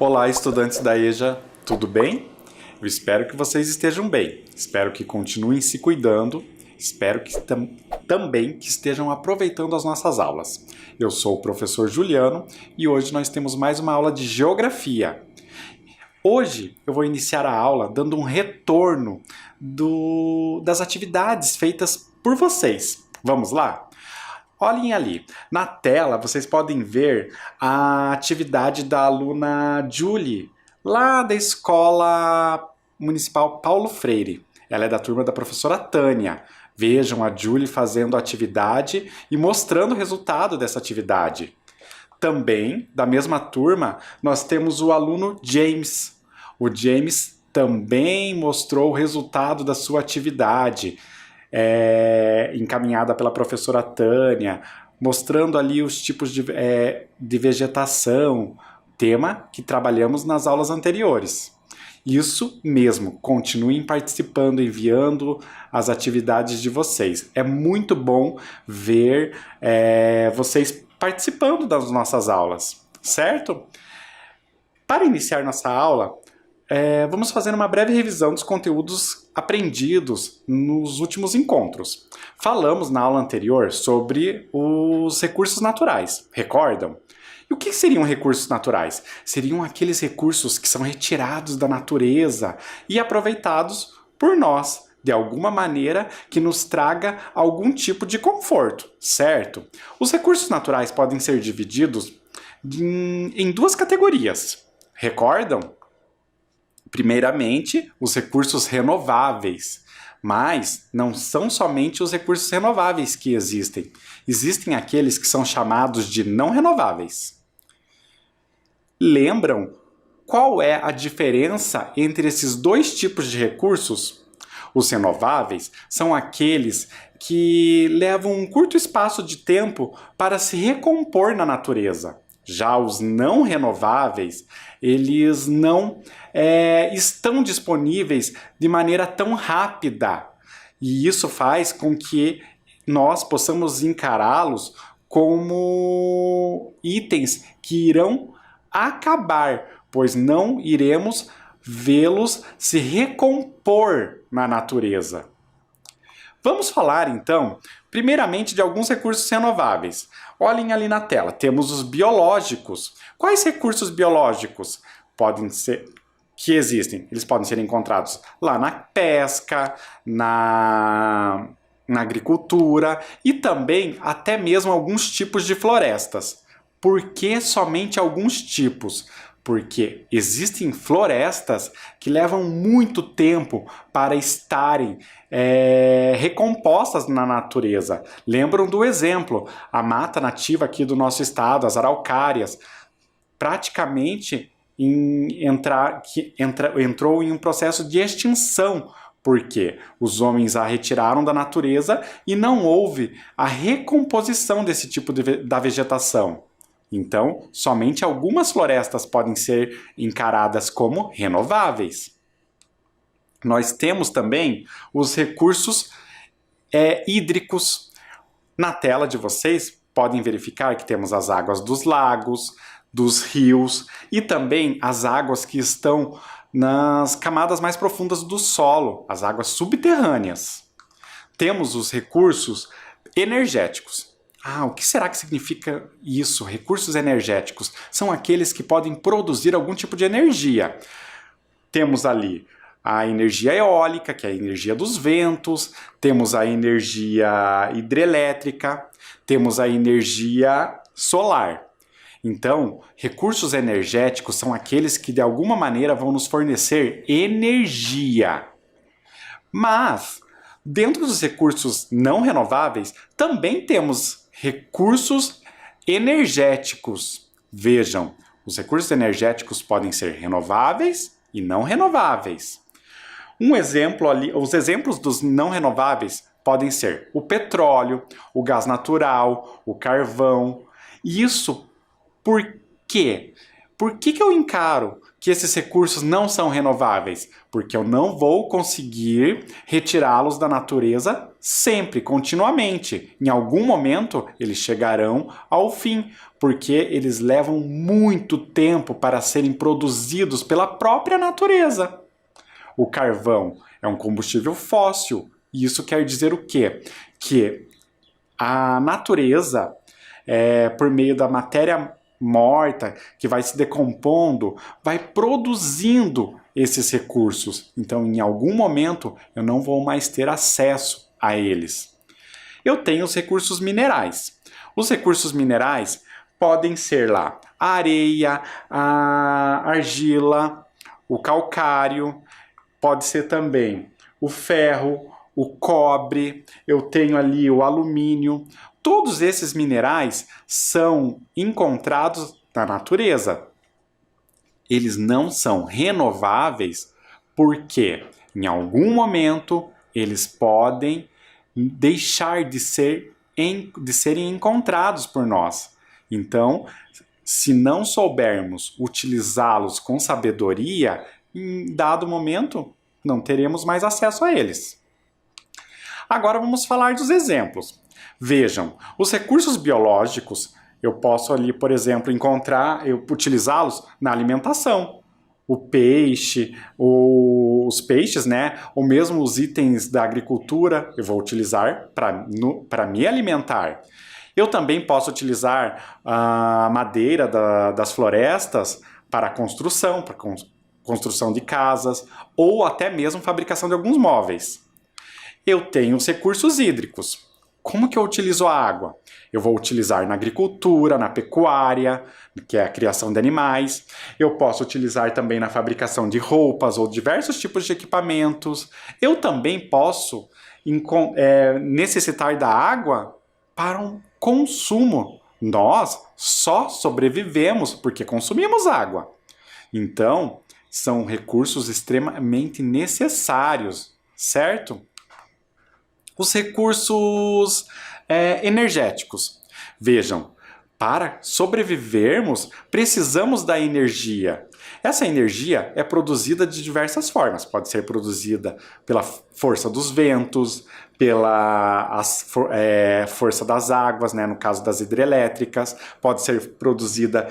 Olá, estudantes da EJA, tudo bem? Eu espero que vocês estejam bem, espero que continuem se cuidando, espero que também que estejam aproveitando as nossas aulas. Eu sou o professor Juliano e hoje nós temos mais uma aula de Geografia. Hoje eu vou iniciar a aula dando um retorno das atividades feitas por vocês. Vamos lá? Olhem ali, na tela vocês podem ver a atividade da aluna Julie, lá da Escola Municipal Paulo Freire. Ela é da turma da professora Tânia. Vejam a Julie fazendo a atividade e mostrando o resultado dessa atividade. Também, da mesma turma, nós temos o aluno James. O James também mostrou o resultado da sua atividade. Encaminhada pela professora Tânia, mostrando ali os tipos de vegetação, tema que trabalhamos nas aulas anteriores. Isso mesmo, continuem participando, enviando as atividades de vocês. É muito bom ver vocês participando das nossas aulas, certo? Para iniciar nossa aula, vamos fazer uma breve revisão dos conteúdos aprendidos nos últimos encontros. Falamos na aula anterior sobre os recursos naturais, recordam? E o que seriam recursos naturais? Seriam aqueles recursos que são retirados da natureza e aproveitados por nós, de alguma maneira que nos traga algum tipo de conforto, certo? Os recursos naturais podem ser divididos em duas categorias, recordam? Primeiramente, os recursos renováveis. Mas não são somente os recursos renováveis que existem. Existem aqueles que são chamados de não renováveis. Lembram qual é a diferença entre esses dois tipos de recursos? Os renováveis são aqueles que levam um curto espaço de tempo para se recompor na natureza. Já os não renováveis, eles não estão disponíveis de maneira tão rápida. E isso faz com que nós possamos encará-los como itens que irão acabar, pois não iremos vê-los se recompor na natureza. Vamos falar, então, primeiramente de alguns recursos renováveis. Olhem ali na tela, temos os biológicos. Quais recursos biológicos que existem? Eles podem ser encontrados lá na pesca, na agricultura e também até mesmo alguns tipos de florestas. Por que somente alguns tipos? Porque existem florestas que levam muito tempo para estarem recompostas na natureza. Lembram do exemplo, a mata nativa aqui do nosso estado, as araucárias, praticamente entrou em um processo de extinção, porque os homens a retiraram da natureza e não houve a recomposição desse tipo da vegetação. Então, somente algumas florestas podem ser encaradas como renováveis. Nós temos também os recursos hídricos. Na tela de vocês, podem verificar que temos as águas dos lagos, dos rios e também as águas que estão nas camadas mais profundas do solo, as águas subterrâneas. Temos os recursos energéticos. O que será que significa isso? Recursos energéticos são aqueles que podem produzir algum tipo de energia. Temos ali a energia eólica, que é a energia dos ventos, temos a energia hidrelétrica, temos a energia solar. Então, recursos energéticos são aqueles que de alguma maneira vão nos fornecer energia. Mas, dentro dos recursos não renováveis, também temos recursos energéticos. Vejam, os recursos energéticos podem ser renováveis e não renováveis. Os exemplos dos não renováveis podem ser o petróleo, o gás natural, o carvão. Isso por quê? Por que eu encaro que esses recursos não são renováveis? Porque eu não vou conseguir retirá-los da natureza sempre, continuamente. Em algum momento, eles chegarão ao fim, porque eles levam muito tempo para serem produzidos pela própria natureza. O carvão é um combustível fóssil. E isso quer dizer o quê? Que a natureza, por meio da matéria morta, que vai se decompondo, vai produzindo esses recursos. Então, em algum momento, eu não vou mais ter acesso a eles. Eu tenho os recursos minerais. Os recursos minerais podem ser lá a areia, a argila, o calcário, pode ser também o ferro, o cobre, eu tenho ali o alumínio. Todos esses minerais são encontrados na natureza. Eles não são renováveis porque, em algum momento, eles podem deixar de serem encontrados por nós. Então, se não soubermos utilizá-los com sabedoria, em dado momento, não teremos mais acesso a eles. Agora vamos falar dos exemplos. Vejam, os recursos biológicos, eu posso ali, por exemplo, utilizá-los na alimentação. O peixe, os peixes, né? Ou mesmo os itens da agricultura, eu vou utilizar para me alimentar. Eu também posso utilizar a madeira das florestas para construção, construção de casas, ou até mesmo fabricação de alguns móveis. Eu tenho os recursos hídricos. Como que eu utilizo a água? Eu vou utilizar na agricultura, na pecuária, que é a criação de animais. Eu posso utilizar também na fabricação de roupas ou diversos tipos de equipamentos. Eu também posso necessitar da água para um consumo. Nós só sobrevivemos porque consumimos água. Então, são recursos extremamente necessários, certo? Os recursos energéticos. Vejam, para sobrevivermos, precisamos da energia. Essa energia é produzida de diversas formas. Pode ser produzida pela força dos ventos, pela força das águas, né, no caso das hidrelétricas. Pode ser produzida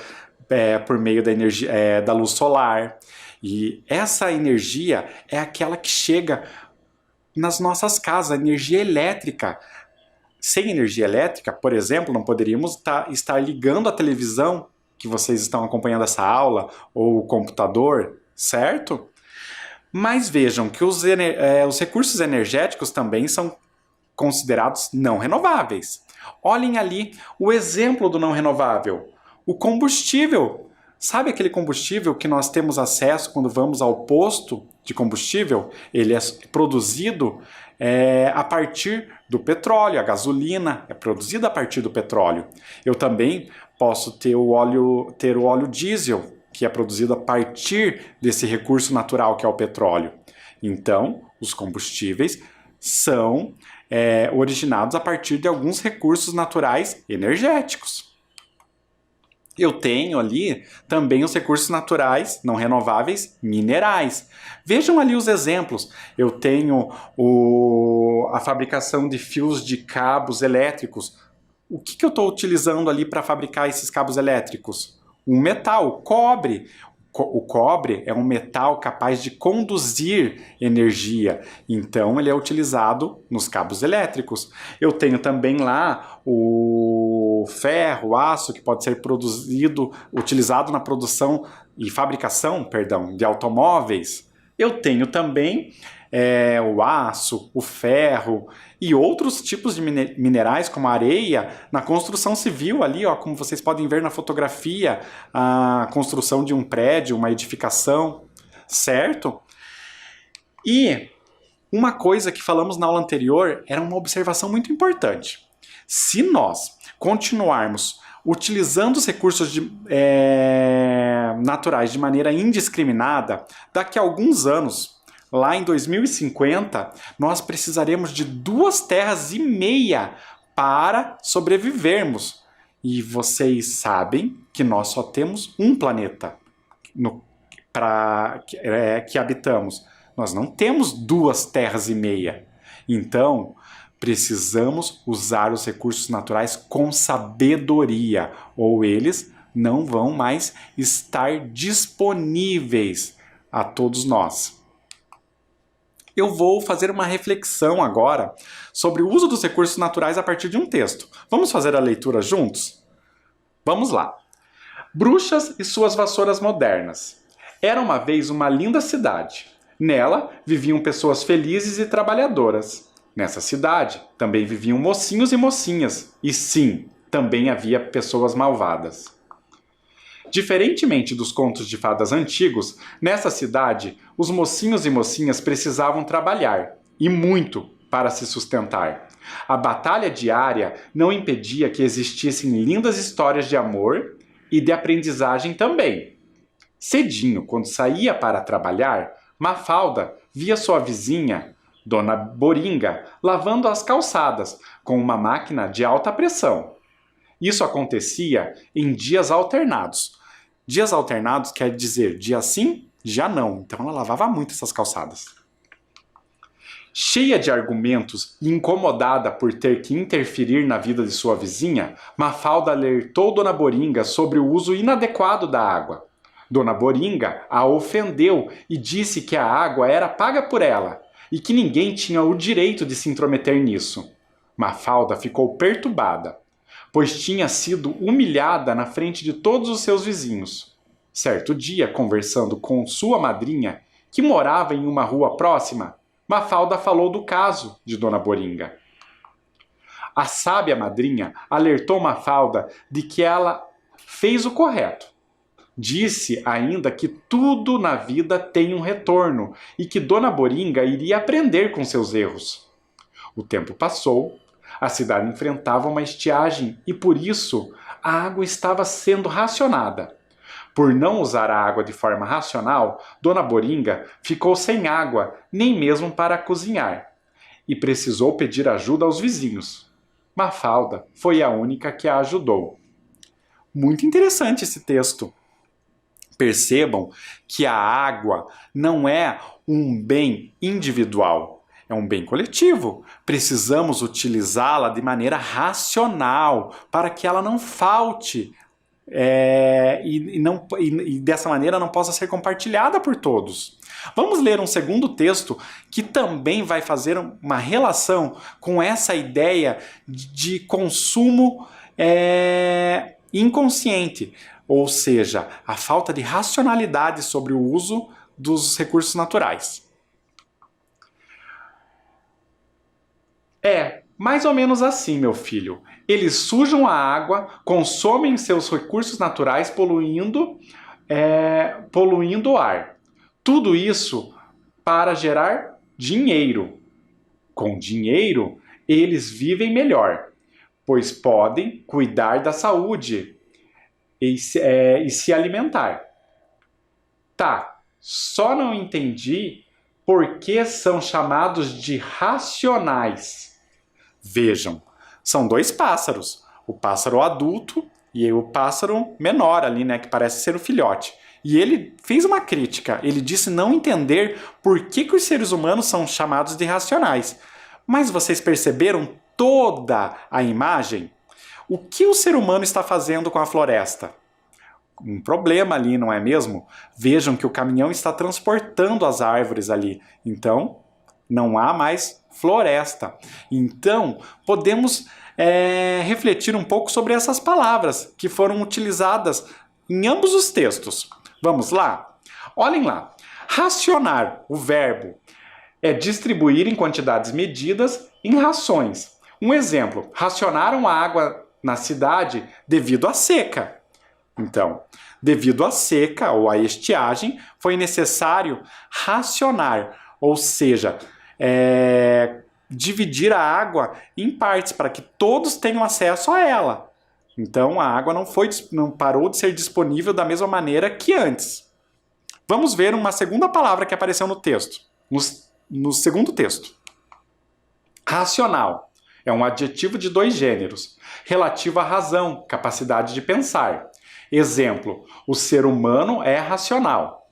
por meio da energia da luz solar. E essa energia é aquela que chega nas nossas casas, a energia elétrica. Sem energia elétrica, por exemplo, não poderíamos estar ligando a televisão que vocês estão acompanhando essa aula, ou o computador, certo? Mas vejam que os recursos energéticos também são considerados não renováveis. Olhem ali o exemplo do não renovável. O combustível. Sabe aquele combustível que nós temos acesso quando vamos ao posto de combustível? Ele é produzido a partir do petróleo, a gasolina é produzida a partir do petróleo. Eu também posso ter o óleo diesel, que é produzido a partir desse recurso natural que é o petróleo. Então, os combustíveis são originados a partir de alguns recursos naturais energéticos. Eu tenho ali também os recursos naturais não renováveis minerais. Vejam ali os exemplos. Eu tenho a fabricação de fios de cabos elétricos. O que eu estou utilizando ali para fabricar esses cabos elétricos? Um metal, o cobre. O cobre é um metal capaz de conduzir energia, então ele é utilizado nos cabos elétricos. Eu tenho também lá o ferro, o aço, que pode ser utilizado na produção e fabricação, de automóveis. Eu tenho também o aço, o ferro e outros tipos de minerais, como a areia, na construção civil ali, ó, como vocês podem ver na fotografia, a construção de um prédio, uma edificação, certo? E uma coisa que falamos na aula anterior era uma observação muito importante. Se nós continuarmos utilizando os recursos naturais de maneira indiscriminada, daqui a alguns anos, lá em 2050, nós precisaremos de 2,5 terras para sobrevivermos. E vocês sabem que nós só temos um planeta. que habitamos. Nós não temos 2 terras e meia. Então, precisamos usar os recursos naturais com sabedoria, ou eles não vão mais estar disponíveis a todos nós. Eu vou fazer uma reflexão agora sobre o uso dos recursos naturais a partir de um texto. Vamos fazer a leitura juntos? Vamos lá. Bruxas e suas vassouras modernas. Era uma vez uma linda cidade. Nela viviam pessoas felizes e trabalhadoras. Nessa cidade também viviam mocinhos e mocinhas. E sim, também havia pessoas malvadas. Diferentemente dos contos de fadas antigos, nessa cidade, os mocinhos e mocinhas precisavam trabalhar, e muito, para se sustentar. A batalha diária não impedia que existissem lindas histórias de amor e de aprendizagem também. Cedinho, quando saía para trabalhar, Mafalda via sua vizinha, Dona Boringa, lavando as calçadas com uma máquina de alta pressão. Isso acontecia em dias alternados. Dias alternados quer dizer dia sim, dia não. Então ela lavava muito essas calçadas. Cheia de argumentos e incomodada por ter que interferir na vida de sua vizinha, Mafalda alertou Dona Boringa sobre o uso inadequado da água. Dona Boringa a ofendeu e disse que a água era paga por ela e que ninguém tinha o direito de se intrometer nisso. Mafalda ficou perturbada, pois tinha sido humilhada na frente de todos os seus vizinhos. Certo dia, conversando com sua madrinha, que morava em uma rua próxima, Mafalda falou do caso de Dona Boringa. A sábia madrinha alertou Mafalda de que ela fez o correto. Disse ainda que tudo na vida tem um retorno e que Dona Boringa iria aprender com seus erros. O tempo passou. A cidade enfrentava uma estiagem e, por isso, a água estava sendo racionada. Por não usar a água de forma racional, Dona Boringa ficou sem água, nem mesmo para cozinhar, e precisou pedir ajuda aos vizinhos. Mafalda foi a única que a ajudou. Muito interessante esse texto. Percebam que a água não é um bem individual. É um bem coletivo. Precisamos utilizá-la de maneira racional para que ela não falte e dessa maneira não possa ser compartilhada por todos. Vamos ler um segundo texto que também vai fazer uma relação com essa ideia de consumo inconsciente, ou seja, a falta de racionalidade sobre o uso dos recursos naturais. É mais ou menos assim, meu filho. Eles sujam a água, consomem seus recursos naturais, poluindo o ar. Tudo isso para gerar dinheiro. Com dinheiro, eles vivem melhor, pois podem cuidar da saúde e se alimentar. Tá, só não entendi por que são chamados de racionais. Vejam, são 2 pássaros, o pássaro adulto e o pássaro menor ali, né, que parece ser o filhote. E ele fez uma crítica, ele disse não entender por que os seres humanos são chamados de racionais. Mas vocês perceberam toda a imagem? O que o ser humano está fazendo com a floresta? Um problema ali, não é mesmo? Vejam que o caminhão está transportando as árvores ali. Então, não há mais floresta. Então, podemos refletir um pouco sobre essas palavras que foram utilizadas em ambos os textos. Vamos lá? Olhem lá. Racionar, o verbo, é distribuir em quantidades medidas em rações. Um exemplo, racionaram a água na cidade devido à seca. Então, devido à seca ou à estiagem, foi necessário racionar, ou seja, dividir a água em partes para que todos tenham acesso a ela. Então, a água não parou de ser disponível da mesma maneira que antes. Vamos ver uma segunda palavra que apareceu no texto, no segundo texto. Racional é um adjetivo de 2 gêneros, relativo à razão, capacidade de pensar. Exemplo, o ser humano é racional.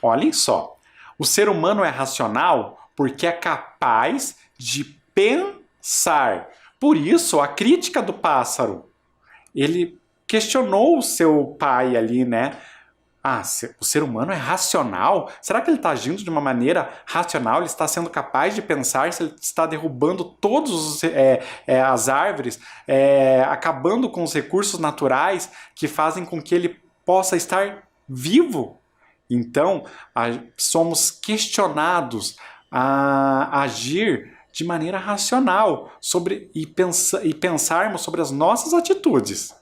Olhem só, o ser humano é racional porque é capaz de pensar. Por isso, a crítica do pássaro. Ele questionou o seu pai ali, né? Ah, o ser humano é racional? Será que ele está agindo de uma maneira racional? Ele está sendo capaz de pensar se ele está derrubando todas as árvores, acabando com os recursos naturais que fazem com que ele possa estar vivo? Então, somos questionados a agir de maneira racional e pensarmos sobre as nossas atitudes.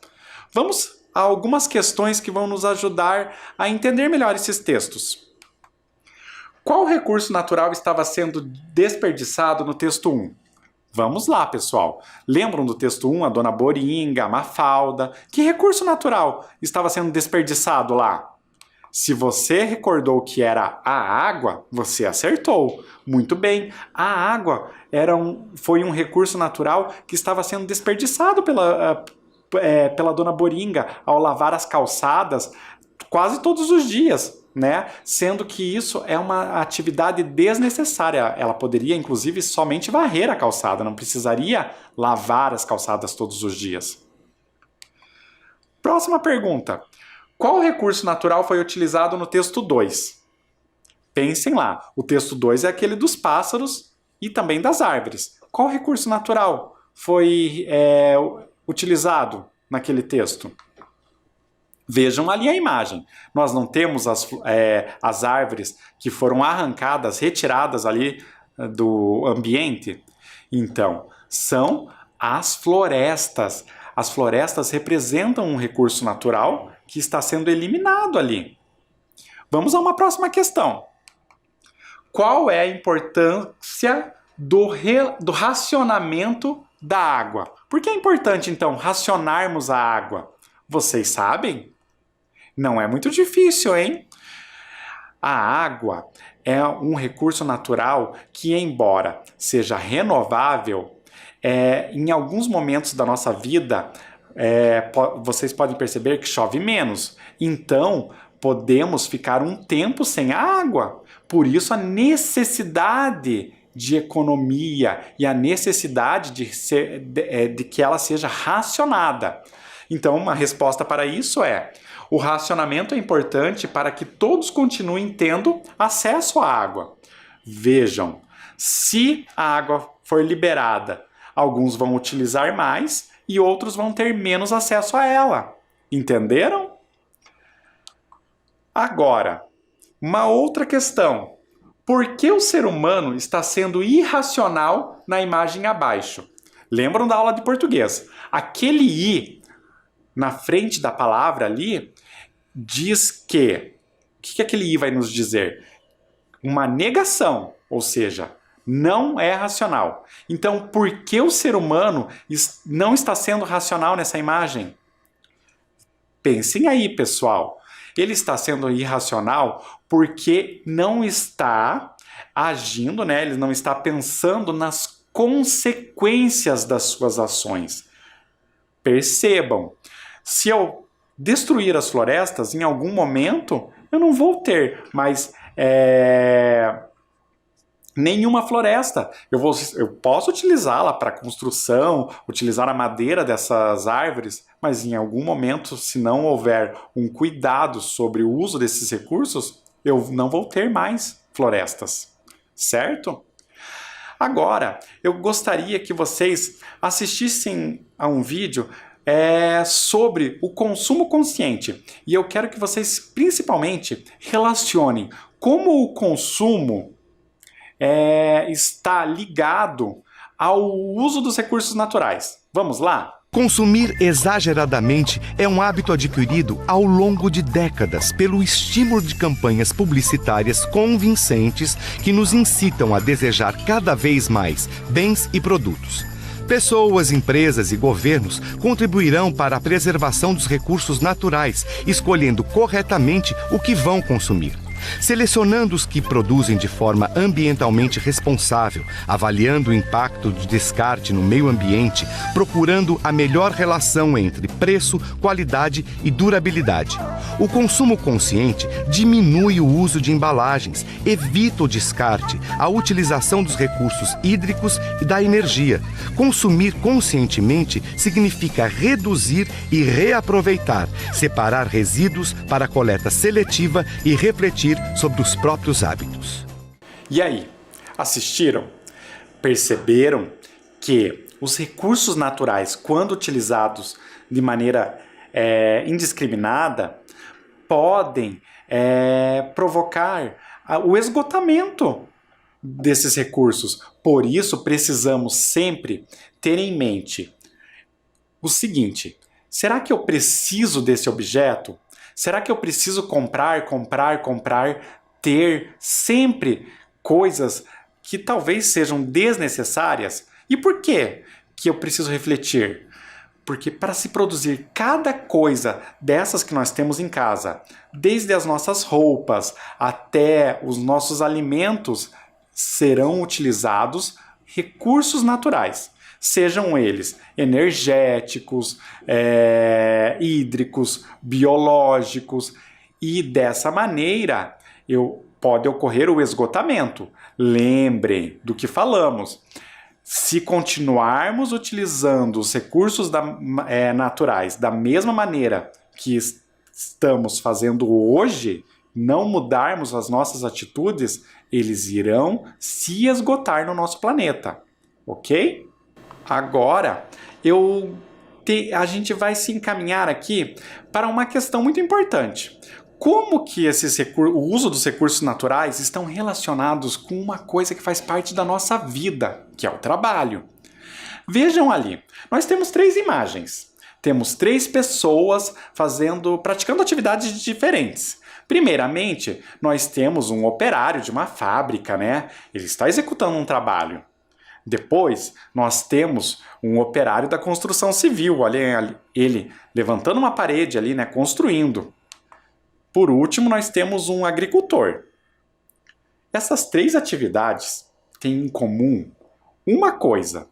Vamos a algumas questões que vão nos ajudar a entender melhor esses textos. Qual recurso natural estava sendo desperdiçado no texto 1? Vamos lá, pessoal. Lembram do texto 1, a Dona Boringa, a Mafalda? Que recurso natural estava sendo desperdiçado lá? Se você recordou que era a água, você acertou. Muito bem. A água foi um recurso natural que estava sendo desperdiçado pela Dona Boringa ao lavar as calçadas quase todos os dias, né? Sendo que isso é uma atividade desnecessária. Ela poderia, inclusive, somente varrer a calçada, não precisaria lavar as calçadas todos os dias. Próxima pergunta. Qual recurso natural foi utilizado no texto 2? Pensem lá, o texto 2 é aquele dos pássaros e também das árvores. Qual recurso natural foi utilizado naquele texto? Vejam ali a imagem. Nós não temos as árvores que foram arrancadas, retiradas ali do ambiente? Então, são as florestas. As florestas representam um recurso natural que está sendo eliminado ali. Vamos a uma próxima questão. Qual é a importância do racionamento da água? Por que é importante, então, racionarmos a água? Vocês sabem? Não é muito difícil, hein? A água é um recurso natural que, embora seja renovável, em alguns momentos da nossa vida, vocês podem perceber que chove menos. Então, podemos ficar um tempo sem água. Por isso, a necessidade de economia e a necessidade de que ela seja racionada. Então, uma resposta para isso o racionamento é importante para que todos continuem tendo acesso à água. Vejam, se a água for liberada, alguns vão utilizar mais e outros vão ter menos acesso a ela. Entenderam? Agora, uma outra questão. Por que o ser humano está sendo irracional na imagem abaixo? Lembram da aula de português? Aquele i na frente da palavra ali diz que... O que aquele i vai nos dizer? Uma negação, ou seja, não é racional. Então, por que o ser humano não está sendo racional nessa imagem? Pensem aí, pessoal. Ele está sendo irracional porque não está agindo, né? Ele não está pensando nas consequências das suas ações. Percebam, se eu destruir as florestas, em algum momento eu não vou ter mais nenhuma floresta. Eu posso utilizá-la para construção, utilizar a madeira dessas árvores, mas em algum momento, se não houver um cuidado sobre o uso desses recursos, eu não vou ter mais florestas, certo? Agora, eu gostaria que vocês assistissem a um vídeo sobre o consumo consciente. E eu quero que vocês, principalmente, relacionem como o consumo está ligado ao uso dos recursos naturais. Vamos lá? Consumir exageradamente é um hábito adquirido ao longo de décadas pelo estímulo de campanhas publicitárias convincentes que nos incitam a desejar cada vez mais bens e produtos. Pessoas, empresas e governos contribuirão para a preservação dos recursos naturais, escolhendo corretamente o que vão consumir. selecionando os que produzem de forma ambientalmente responsável, avaliando o impacto de descarte no meio ambiente, procurando a melhor relação entre preço, qualidade e durabilidade. O consumo consciente diminui o uso de embalagens, evita o descarte, a utilização dos recursos hídricos e da energia. Consumir conscientemente significa reduzir e reaproveitar, separar resíduos para coleta seletiva e refletir sobre os próprios hábitos. E aí, assistiram? Perceberam que os recursos naturais, quando utilizados de maneira indiscriminada, podem provocar o esgotamento desses recursos. Por isso, precisamos sempre ter em mente o seguinte: será que eu preciso desse objeto? Será que eu preciso comprar, ter sempre coisas que talvez sejam desnecessárias? E por quê que eu preciso refletir? Porque para se produzir cada coisa dessas que nós temos em casa, desde as nossas roupas até os nossos alimentos, serão utilizados recursos naturais. Sejam eles energéticos, hídricos, biológicos. E dessa maneira pode ocorrer o esgotamento. Lembrem do que falamos. Se continuarmos utilizando os recursos naturais da mesma maneira que estamos fazendo hoje, não mudarmos as nossas atitudes, eles irão se esgotar no nosso planeta, ok? Agora, a gente vai se encaminhar aqui para uma questão muito importante. Como que o uso dos recursos naturais estão relacionados com uma coisa que faz parte da nossa vida, que é o trabalho? Vejam ali, nós temos 3 imagens. Temos 3 pessoas praticando atividades diferentes. Primeiramente, nós temos um operário de uma fábrica, né? Ele está executando um trabalho. Depois, nós temos um operário da construção civil, olha ele levantando uma parede ali, né? Construindo. Por último, nós temos um agricultor. Essas 3 atividades têm em comum uma coisa: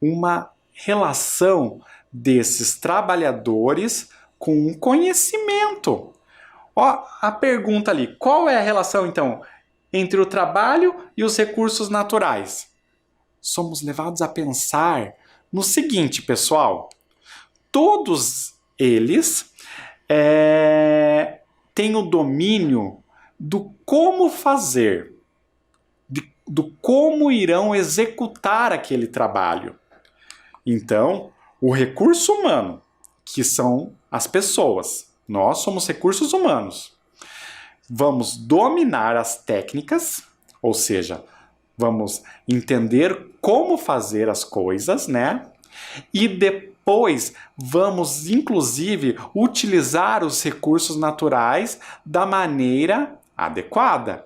uma relação desses trabalhadores com um conhecimento. Ó, a pergunta ali: qual é a relação, então, entre o trabalho e os recursos naturais? Somos levados a pensar no seguinte, pessoal: todos eles têm o domínio do como fazer, do como irão executar aquele trabalho. Então, o recurso humano, que são as pessoas, nós somos recursos humanos, vamos dominar as técnicas, ou seja, vamos entender como fazer as coisas, né? E depois vamos, inclusive, utilizar os recursos naturais da maneira adequada.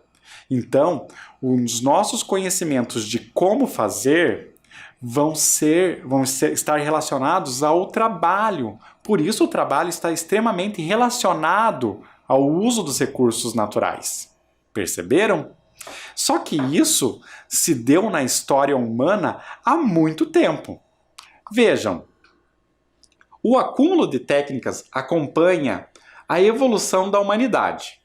Então, os nossos conhecimentos de como fazer vão estar relacionados ao trabalho. Por isso, o trabalho está extremamente relacionado ao uso dos recursos naturais. Perceberam? Só que isso se deu na história humana há muito tempo. Vejam, o acúmulo de técnicas acompanha a evolução da humanidade.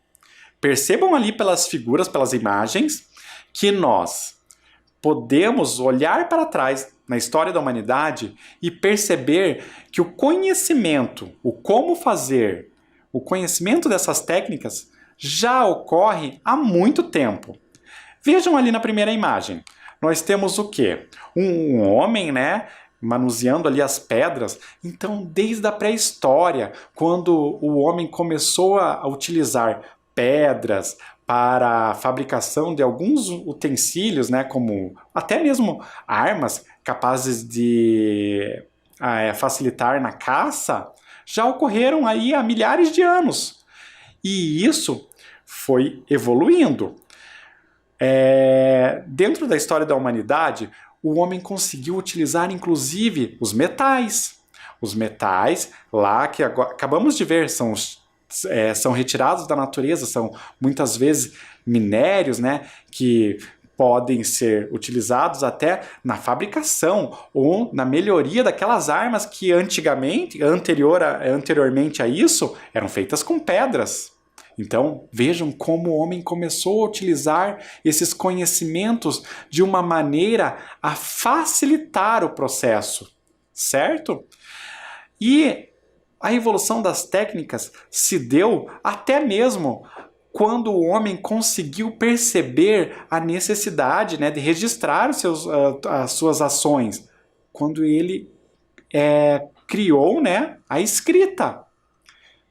Percebam ali pelas figuras, pelas imagens, que nós podemos olhar para trás na história da humanidade e perceber que o conhecimento, o como fazer, o conhecimento dessas técnicas já ocorre há muito tempo. Vejam ali na primeira imagem. Nós temos o quê? Um homem, né, manuseando ali as pedras. Então, desde a pré-história, quando o homem começou a utilizar pedras para a fabricação de alguns utensílios, né, como até mesmo armas capazes de facilitar na caça, já ocorreram aí há milhares de anos. E isso foi evoluindo. Dentro da história da humanidade, o homem conseguiu utilizar inclusive os metais. Os metais lá que acabamos de ver são são retirados da natureza, são muitas vezes minérios, né, que podem ser utilizados até na fabricação ou na melhoria daquelas armas que anteriormente a isso, eram feitas com pedras. Então, vejam como o homem começou a utilizar esses conhecimentos de uma maneira a facilitar o processo, certo? E a evolução das técnicas se deu até mesmo quando o homem conseguiu perceber a necessidade, né, de registrar as suas ações, quando ele criou, né, a escrita.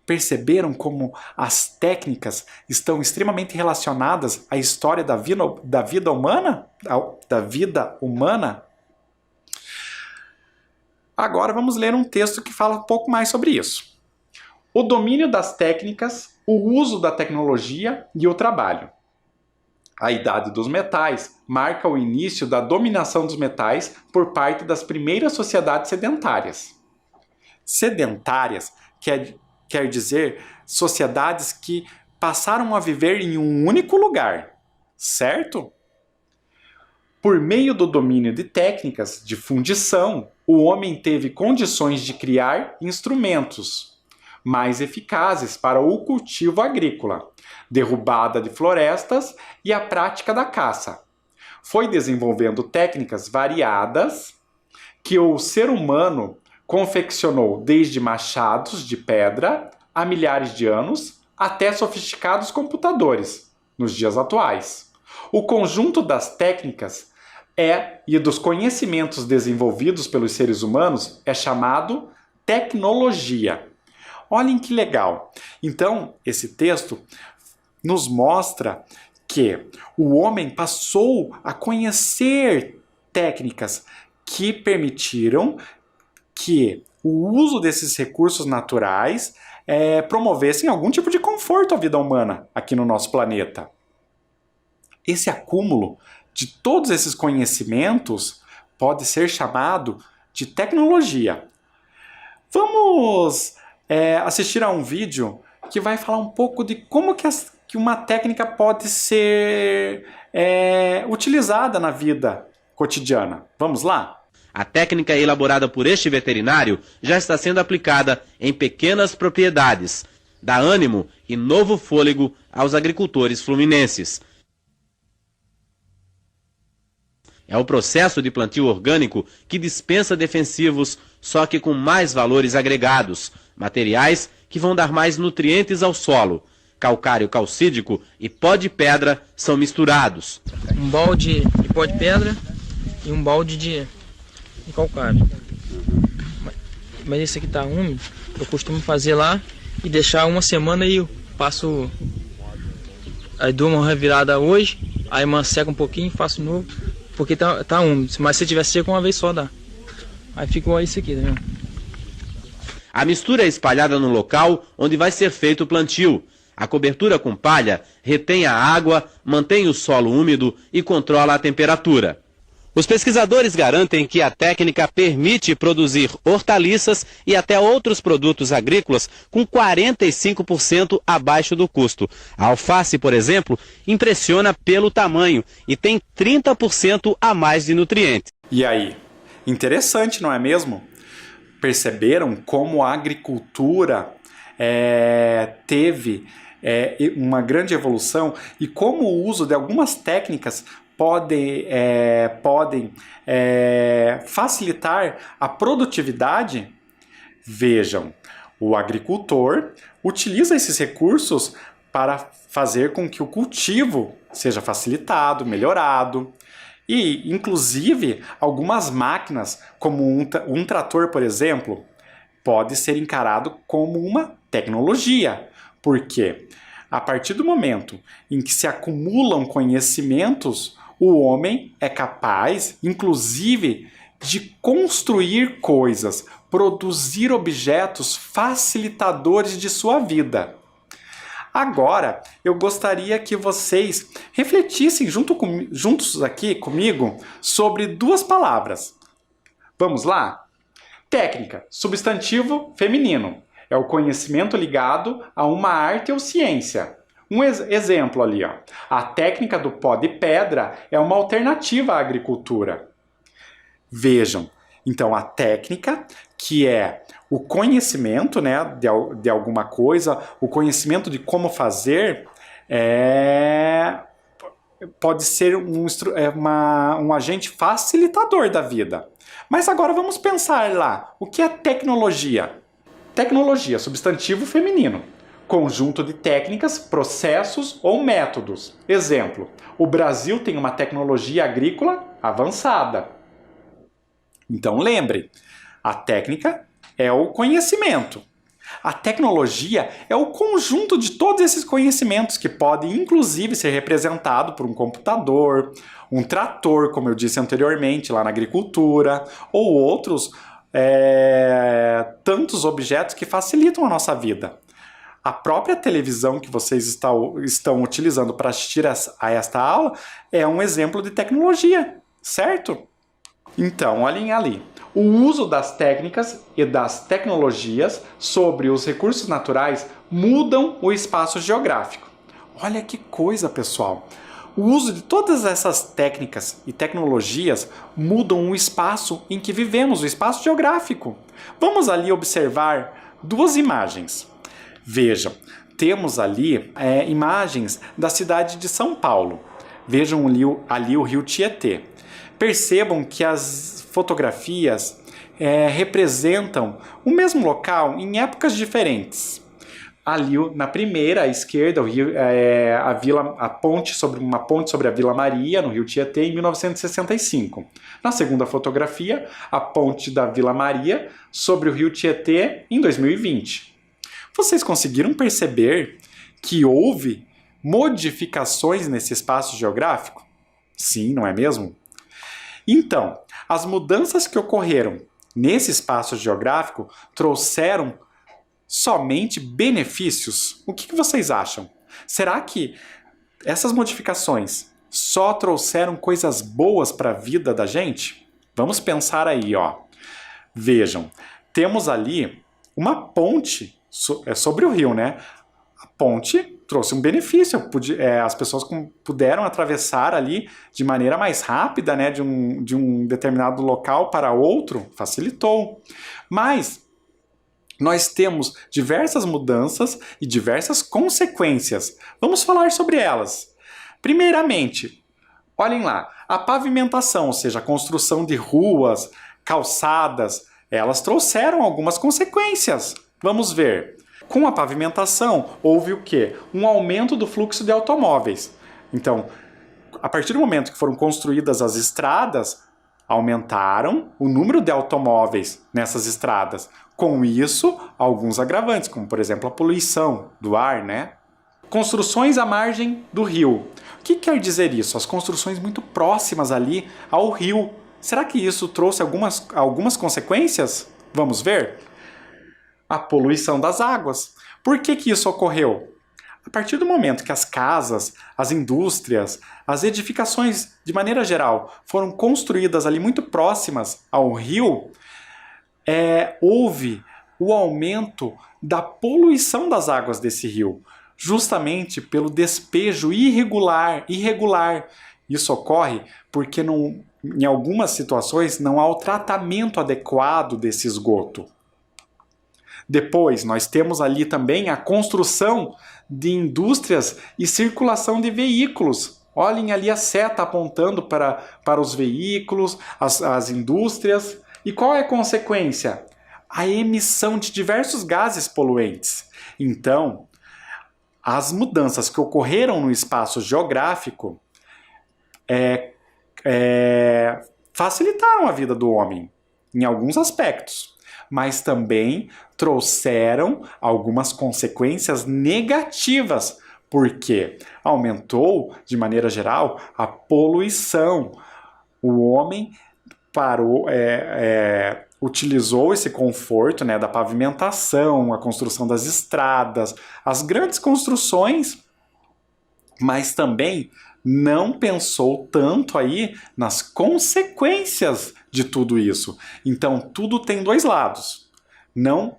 Perceberam como as técnicas estão extremamente relacionadas à história da vida humana? Agora vamos ler um texto que fala um pouco mais sobre isso. O domínio das técnicas, o uso da tecnologia e o trabalho. A idade dos metais marca o início da dominação dos metais por parte das primeiras sociedades sedentárias. Sedentárias quer dizer sociedades que passaram a viver em um único lugar, certo? Por meio do domínio de técnicas de fundição, o homem teve condições de criar instrumentos mais eficazes para o cultivo agrícola, derrubada de florestas e a prática da caça. Foi desenvolvendo técnicas variadas que o ser humano confeccionou desde machados de pedra há milhares de anos até sofisticados computadores nos dias atuais. O conjunto das técnicas e dos conhecimentos desenvolvidos pelos seres humanos é chamado tecnologia. Olhem que legal! Então, esse texto nos mostra que o homem passou a conhecer técnicas que permitiram que o uso desses recursos naturais promovessem algum tipo de conforto à vida humana aqui no nosso planeta. Esse acúmulo de todos esses conhecimentos pode ser chamado de tecnologia. Vamos assistir a um vídeo que vai falar um pouco de como que uma técnica pode ser utilizada na vida cotidiana. Vamos lá? A técnica elaborada por este veterinário já está sendo aplicada em pequenas propriedades. Dá ânimo e novo fôlego aos agricultores fluminenses. É o processo de plantio orgânico que dispensa defensivos, só que com mais valores agregados, materiais que vão dar mais nutrientes ao solo. Calcário calcídico e pó de pedra são misturados. Um balde de pó de pedra e um balde de calcário. Mas esse aqui tá úmido, eu costumo fazer lá e deixar uma semana e eu passo, aí dou uma revirada hoje, aí seca um pouquinho e faço novo, porque tá úmido, mas se tiver seco uma vez só dá. Aí ficou isso aqui, tá vendo? A mistura é espalhada no local onde vai ser feito o plantio. A cobertura com palha retém a água, mantém o solo úmido e controla a temperatura. Os pesquisadores garantem que a técnica permite produzir hortaliças e até outros produtos agrícolas com 45% abaixo do custo. A alface, por exemplo, impressiona pelo tamanho e tem 30% a mais de nutrientes. E aí? Interessante, não é mesmo? Perceberam como a agricultura teve uma grande evolução e como o uso de algumas técnicas podem facilitar a produtividade? Vejam, o agricultor utiliza esses recursos para fazer com que o cultivo seja facilitado, melhorado. E, inclusive, algumas máquinas, como um trator, por exemplo, pode ser encarado como uma tecnologia. Por quê? A partir do momento em que se acumulam conhecimentos, o homem é capaz, inclusive, de construir coisas, produzir objetos facilitadores de sua vida. Agora, eu gostaria que vocês refletissem juntos aqui comigo sobre duas palavras. Vamos lá? Técnica, substantivo feminino. É o conhecimento ligado a uma arte ou ciência. Um exemplo ali, ó. A técnica do pó de pedra é uma alternativa à agricultura. Vejam, então a técnica, que é o conhecimento, né, de alguma coisa, o conhecimento de como fazer, pode ser um agente facilitador da vida. Mas agora vamos pensar lá, o que é tecnologia? Tecnologia, substantivo feminino. Conjunto de técnicas, processos ou métodos. Exemplo, o Brasil tem uma tecnologia agrícola avançada. Então lembre, a técnica é o conhecimento. A tecnologia é o conjunto de todos esses conhecimentos que podem inclusive ser representado por um computador, um trator, como eu disse anteriormente, lá na agricultura, ou outros tantos objetos que facilitam a nossa vida. A própria televisão que vocês estão utilizando para assistir a esta aula é um exemplo de tecnologia, certo? Então, olhem ali. O uso das técnicas e das tecnologias sobre os recursos naturais mudam o espaço geográfico. Olha que coisa, pessoal! O uso de todas essas técnicas e tecnologias mudam o espaço em que vivemos, o espaço geográfico. Vamos ali observar duas imagens. Vejam, temos ali imagens da cidade de São Paulo. Vejam ali o rio Tietê. Percebam que as fotografias representam o mesmo local em épocas diferentes. Ali na primeira, à esquerda, uma ponte sobre a Vila Maria, no rio Tietê, em 1965. Na segunda fotografia, a ponte da Vila Maria sobre o rio Tietê, em 2020. Vocês conseguiram perceber que houve modificações nesse espaço geográfico? Sim, não é mesmo? Então, as mudanças que ocorreram nesse espaço geográfico trouxeram somente benefícios? O que vocês acham? Será que essas modificações só trouxeram coisas boas para a vida da gente? Vamos pensar aí, ó. Vejam, temos ali uma ponte sobre o rio, né? A ponte trouxe um benefício, as pessoas puderam atravessar ali de maneira mais rápida, né, de um determinado local para outro, facilitou. Mas nós temos diversas mudanças e diversas consequências. Vamos falar sobre elas. Primeiramente, olhem lá, a pavimentação, ou seja, a construção de ruas, calçadas, elas trouxeram algumas consequências. Vamos ver. Com a pavimentação, houve o quê? Um aumento do fluxo de automóveis. Então, a partir do momento que foram construídas as estradas, aumentaram o número de automóveis nessas estradas. Com isso, alguns agravantes, como por exemplo a poluição do ar, né? Construções à margem do rio. O que quer dizer isso? As construções muito próximas ali ao rio. Será que isso trouxe algumas consequências? Vamos ver? A poluição das águas. Por que isso ocorreu? A partir do momento que as casas, as indústrias, as edificações, de maneira geral, foram construídas ali muito próximas ao rio, houve o aumento da poluição das águas desse rio, justamente pelo despejo irregular. Isso ocorre porque em algumas situações não há o tratamento adequado desse esgoto. Depois, nós temos ali também a construção de indústrias e circulação de veículos. Olhem ali a seta apontando para os veículos, as indústrias. E qual é a consequência? A emissão de diversos gases poluentes. Então, as mudanças que ocorreram no espaço geográfico facilitaram a vida do homem em alguns aspectos, mas também trouxeram algumas consequências negativas, porque aumentou, de maneira geral, a poluição. O homem utilizou esse conforto, né, da pavimentação, a construção das estradas, as grandes construções, mas também não pensou tanto aí nas consequências de tudo isso. Então, tudo tem dois lados. Não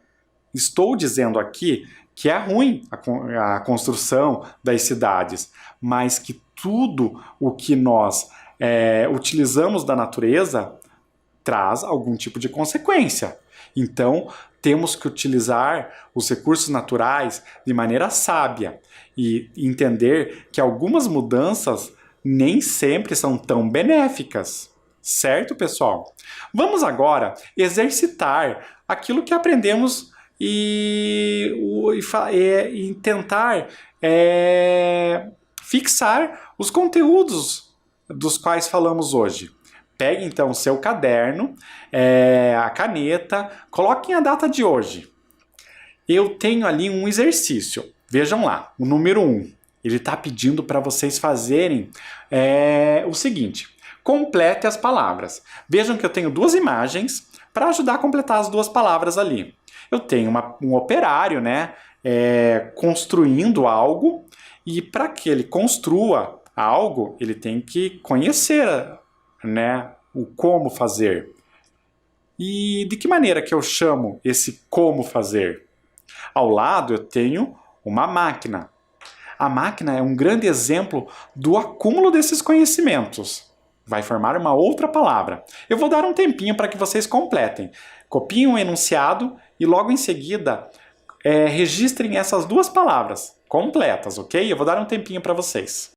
estou dizendo aqui que é ruim a construção das cidades, mas que tudo o que nós utilizamos da natureza traz algum tipo de consequência. Então, temos que utilizar os recursos naturais de maneira sábia e entender que algumas mudanças nem sempre são tão benéficas. Certo, pessoal? Vamos agora exercitar aquilo que aprendemos e tentar fixar os conteúdos dos quais falamos hoje. Pegue então o seu caderno, a caneta, coloquem a data de hoje. Eu tenho ali um exercício. Vejam lá, o número 1. Ele está pedindo para vocês fazerem o seguinte. Complete as palavras. Vejam que eu tenho 2 imagens para ajudar a completar as 2 palavras ali. Eu tenho um operário, né, construindo algo, e para que ele construa algo, ele tem que conhecer, né, o como fazer. E de que maneira que eu chamo esse como fazer? Ao lado eu tenho uma máquina. A máquina é um grande exemplo do acúmulo desses conhecimentos. Vai formar uma outra palavra. Eu vou dar um tempinho para que vocês completem. Copiem um enunciado e logo em seguida registrem essas 2 palavras completas, ok? Eu vou dar um tempinho para vocês.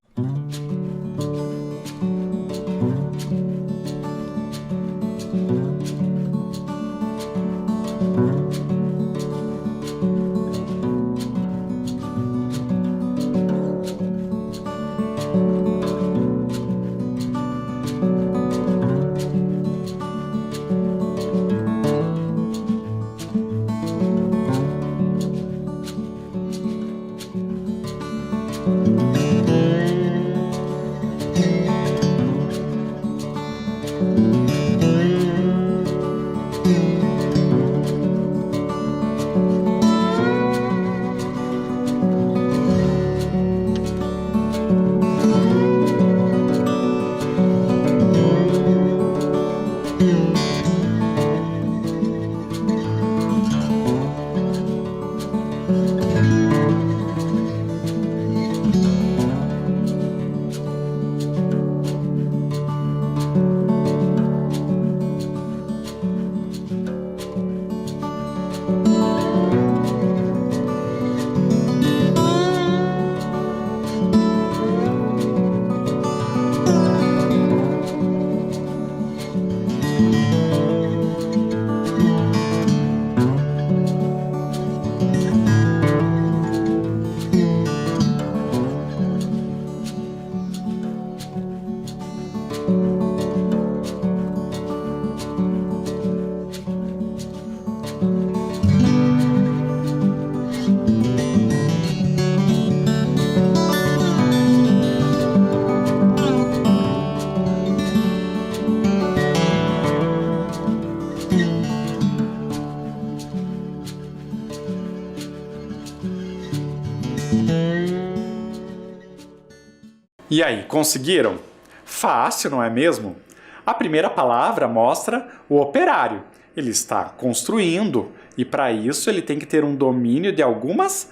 E aí, conseguiram? Fácil, não é mesmo? A primeira palavra mostra o operário. Ele está construindo e para isso ele tem que ter um domínio de algumas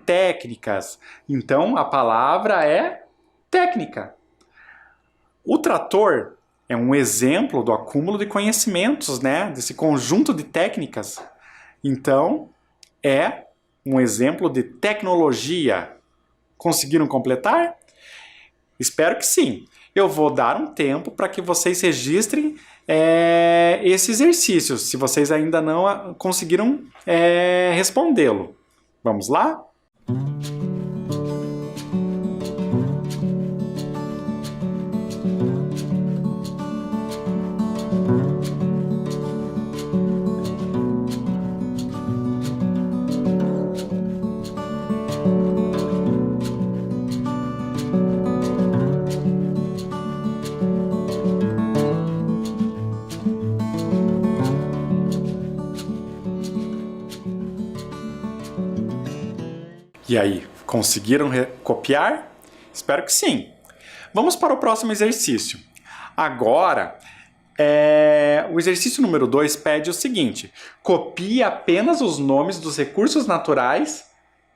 técnicas. Então a palavra é técnica. O trator é um exemplo do acúmulo de conhecimentos, né? Desse conjunto de técnicas. Então é um exemplo de tecnologia. Conseguiram completar? Espero que sim. Eu vou dar um tempo para que vocês registrem esse exercício, se vocês ainda não conseguiram respondê-lo. Vamos lá? E aí, conseguiram copiar? Espero que sim. Vamos para o próximo exercício. Agora, O exercício número 2 pede o seguinte: copie apenas os nomes dos recursos naturais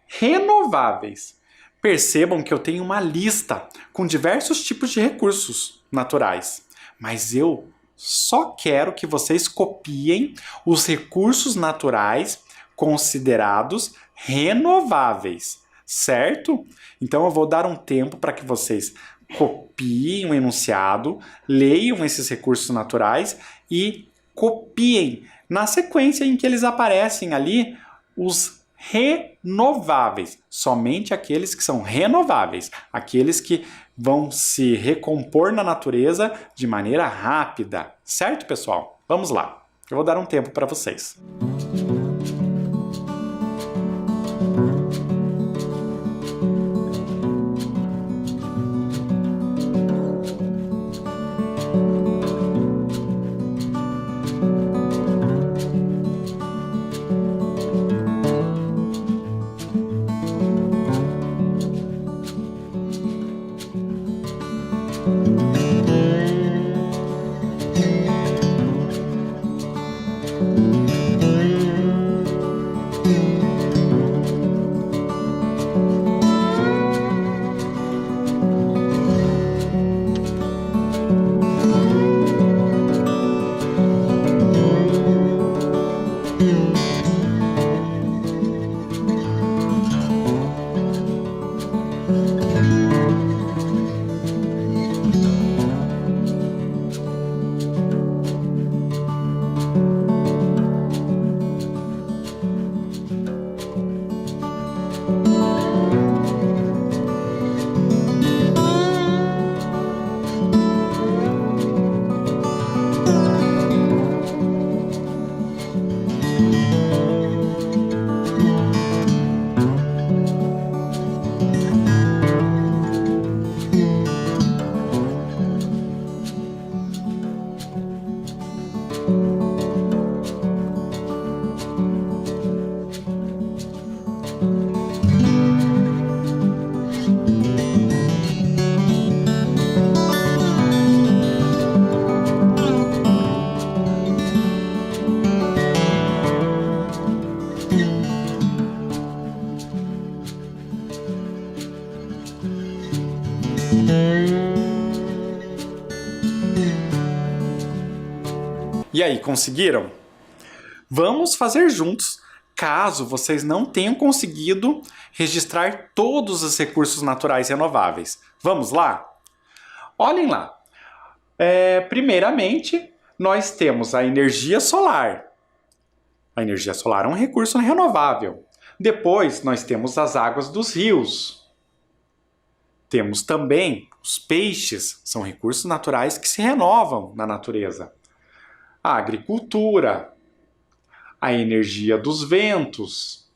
renováveis. Percebam que eu tenho uma lista com diversos tipos de recursos naturais, mas eu só quero que vocês copiem os recursos naturais considerados renováveis, certo? Então eu vou dar um tempo para que vocês copiem o enunciado, leiam esses recursos naturais e copiem na sequência em que eles aparecem ali os renováveis, somente aqueles que são renováveis, aqueles que vão se recompor na natureza de maneira rápida, certo, pessoal? Vamos lá, eu vou dar um tempo para vocês. E aí, conseguiram? Vamos fazer juntos, caso vocês não tenham conseguido registrar todos os recursos naturais renováveis. Vamos lá? Olhem lá. Primeiramente, nós temos a energia solar. A energia solar é um recurso renovável. Depois, nós temos as águas dos rios. Temos também os peixes, são recursos naturais que se renovam na natureza. A agricultura, a energia dos ventos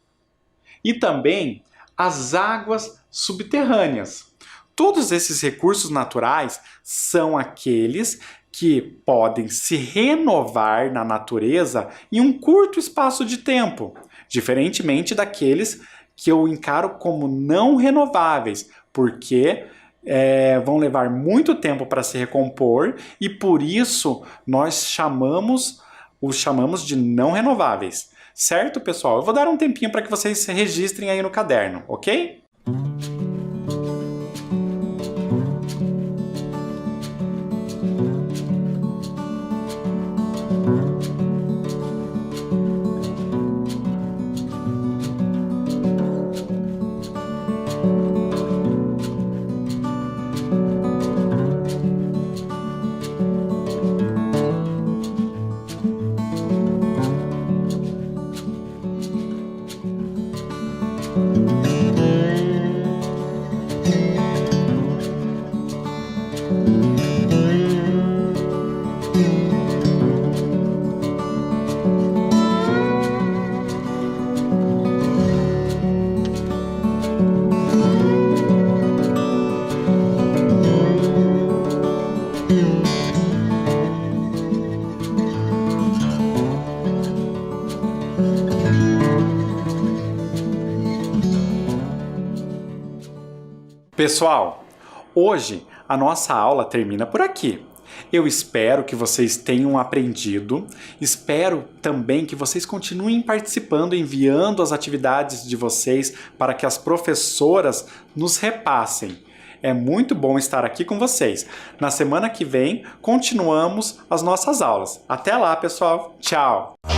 e também as águas subterrâneas. Todos esses recursos naturais são aqueles que podem se renovar na natureza em um curto espaço de tempo, diferentemente daqueles que eu encaro como não renováveis, porque vão levar muito tempo para se recompor e por isso nós os chamamos de não renováveis. Certo, pessoal? Eu vou dar um tempinho para que vocês se registrem aí no caderno, ok? Pessoal, hoje a nossa aula termina por aqui. Eu espero que vocês tenham aprendido, espero também que vocês continuem participando, enviando as atividades de vocês para que as professoras nos repassem. É muito bom estar aqui com vocês. Na semana que vem, continuamos as nossas aulas. Até lá, pessoal. Tchau!